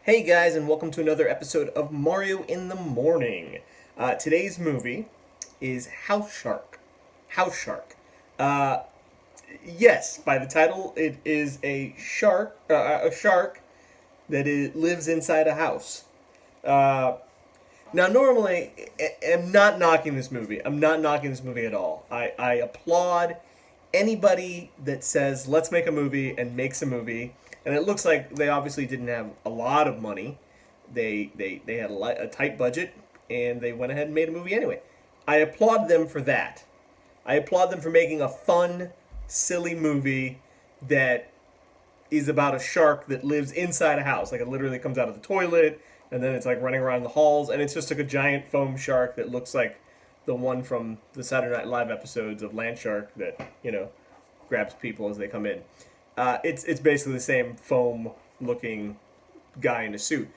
Hey guys, and welcome to another episode of Mario in the Morning. Today's movie is House Shark. House Shark. Uh, yes, by the title, it is a shark that lives inside a house. Uh, Now, normally, I'm not knocking this movie. I'm not knocking this movie at all. I applaud anybody that says, let's make a movie and makes a movie. And it looks like they obviously didn't have a lot of money. They had a tight budget, and they went ahead and made a movie anyway. I applaud them for that. I applaud them for making a fun, silly movie that is about a shark that lives inside a house. Like it literally comes out of the toilet, and then it's like running around the halls, and it's just like a giant foam shark that looks like the one from the Saturday Night Live episodes of Land Shark that grabs people as they come in. It's basically the same foam looking guy in a suit.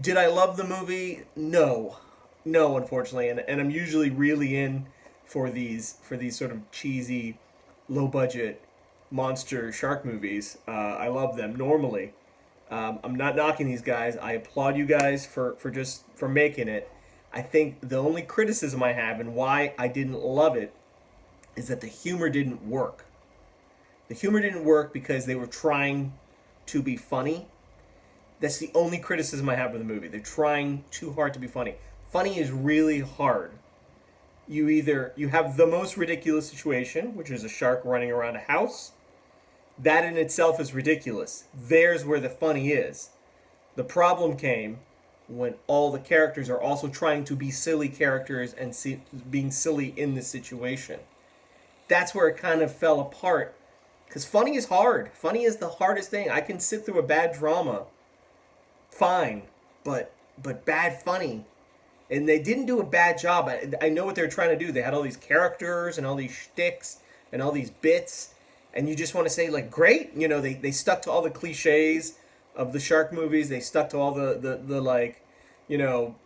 Did I love the movie? No, unfortunately, and I'm usually really in for these sort of cheesy, low budget monster shark movies. I love them normally. I'm not knocking these guys. I applaud you guys for making it. I think the only criticism I have and why I didn't love it is that the humor didn't work. The humor didn't work because they were trying to be funny. That's the only criticism I have of the movie. They're trying too hard to be funny. Funny is really hard. You have the most ridiculous situation, which is a shark running around a house. That in itself is ridiculous. There's where the funny is. The problem came when all the characters are also trying to be silly characters and being silly in the situation. That's where it kind of fell apart. Because funny is hard. Funny is the hardest thing. I can sit through a bad drama, fine, but bad funny. And they didn't do a bad job. I know what they were trying to do. They had all these characters and all these shticks and all these bits. And you just want to say, like, great. They stuck to all the cliches of the shark movies. They stuck to all the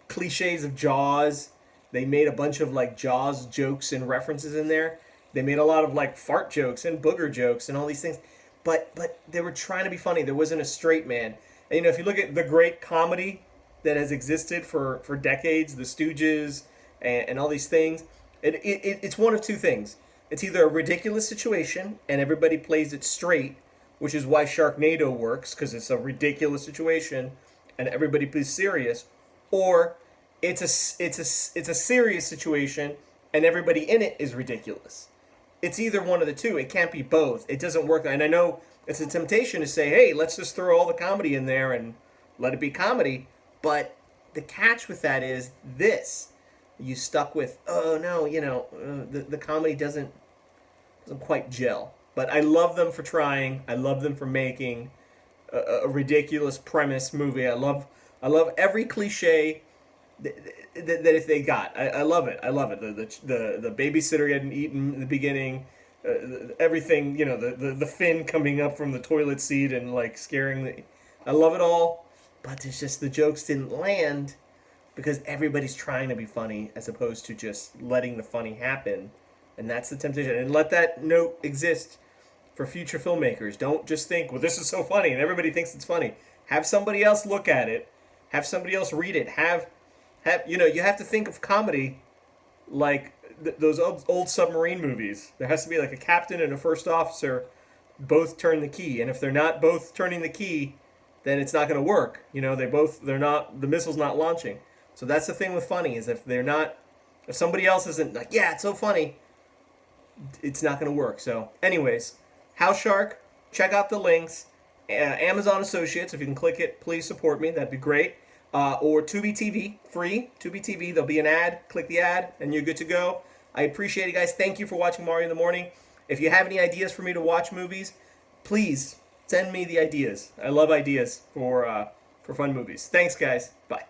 cliches of Jaws. They made a bunch of, like, Jaws jokes and references in there. They made a lot of, like, fart jokes and booger jokes and all these things. But they were trying to be funny. There wasn't a straight man. And, if you look at the great comedy that has existed for decades, The Stooges and all these things, it's one of two things. It's either a ridiculous situation and everybody plays it straight, which is why Sharknado works, because it's a ridiculous situation and everybody plays serious, or it's a serious situation and everybody in it is ridiculous. It's either one of the two. It can't be both. It doesn't work. And I know it's a temptation to say, hey, let's just throw all the comedy in there and let it be comedy. But the catch with that is this. You stuck with, oh no, the comedy doesn't quite gel. But I love them for trying. I love them for making a ridiculous premise movie. I love every cliche that if they got. I love it. I love it. The babysitter he hadn't eaten in the beginning. Everything, the fin coming up from the toilet seat and like scaring the. I love it all, but it's just the jokes didn't land because everybody's trying to be funny as opposed to just letting the funny happen. And that's the temptation. And let that note exist for future filmmakers. Don't just think, well, this is so funny, and everybody thinks it's funny. Have somebody else look at it. Have somebody else read it. You have to think of comedy like those old submarine movies. There has to be like a captain and a first officer both turn the key. And if they're not both turning the key, then it's not going to work. The missile's not launching. So that's the thing with funny is if somebody else isn't like, yeah, it's so funny, it's not going to work. So, anyways, House Shark, check out the links. Amazon Associates, if you can click it, please support me. That'd be great. Or Tubi TV, free. Tubi TV, there'll be an ad. Click the ad, and you're good to go. I appreciate it, guys. Thank you for watching Mario in the Morning. If you have any ideas for me to watch movies, please send me the ideas. I love ideas for fun movies. Thanks, guys. Bye.